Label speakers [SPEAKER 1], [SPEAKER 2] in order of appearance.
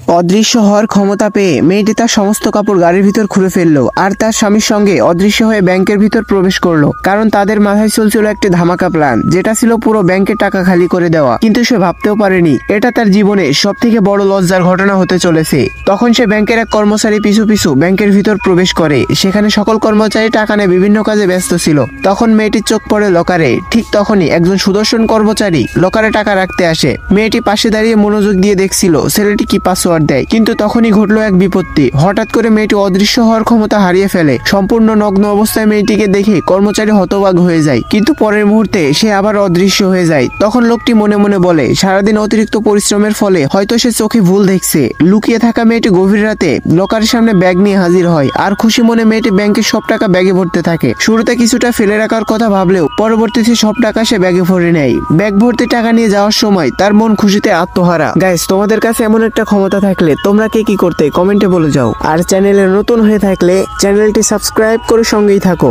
[SPEAKER 1] অদৃশ্য হওয়ার ক্ষমতা পেয়ে মেয়েটি তার সমস্ত কাপড় গাড়ির ভিতর খুলে ফেললো আর তার স্বামীর সঙ্গে অদৃশ্য হয়ে ব্যাংকের ভিতর প্রবেশ করলো। কারণ তাদের মাথায় চলছিল একটি ধামাকা প্ল্যান, যেটা ছিল পুরো ব্যাংকের টাকা খালি করে দেওয়া। কিন্তু সে ভাবতেও পারেনি এটা তার জীবনে সব থেকে বড় লজ্জার ঘটনা হতে চলেছে। তখন সে ব্যাংকের এক কর্মচারী পিছু পিছু ব্যাংকের ভিতর প্রবেশ করে। সেখানে সকল কর্মচারী টাকা নিয়ে বিভিন্ন কাজে ব্যস্ত ছিল। তখন মেয়েটির চোখ পড়ে লকারে। ঠিক তখনই একজন সুদর্শন কর্মচারী লকারে টাকা রাখতে আসে। মেয়েটি পাশে দাঁড়িয়ে মনোযোগ দিয়ে দেখছিল ছেলেটি কি পাসওয়ার্ড দেয়। কিন্তু তখনই ঘটলো এক বিপত্তি। হঠাৎ করে মেয়েটি অদৃশ্য হওয়ার ক্ষমতা হারিয়ে ফেলে। সম্পূর্ণ নগ্ন অবস্থায় মেয়েটিকে দেখে কর্মচারী হতবাক হয়ে যায়। কিন্তু পরের মুহূর্তে সে আবার অদৃশ্য হয়ে যায়। তখন লোকটি মনে মনে বলে সারাদিন অতিরিক্ত পরিশ্রমের ফলে হয়তো সে চোখে ভুল দেখছে। লুকিয়ে থাকা মেয়েটি গভীর রাতে লকারের সামনে ব্যাগ নিয়ে হাজির হয় আর খুশি মনে মেয়েটি ব্যাংকের সব টাকা ব্যাগে ভরতে থাকে। শুরুতে কিছুটা ফেলে রাখার কথা ভাবলেও পরবর্তীতে সব টাকা সে ব্যাগে ভরে নেয়। ব্যাগ ভর্তি টাকা নিয়ে যাওয়ার সময় তার মন খুশিতে আত্মহারা। গাইস, তোমাদের কাছে এমন একটা ক্ষমতা থাকলে তোমরা কে কি করতে কমেন্টে বলে যাও। আর চ্যানেলে নতুন হয়ে থাকলে চ্যানেলটি সাবস্ক্রাইব করে সঙ্গেই থাকো।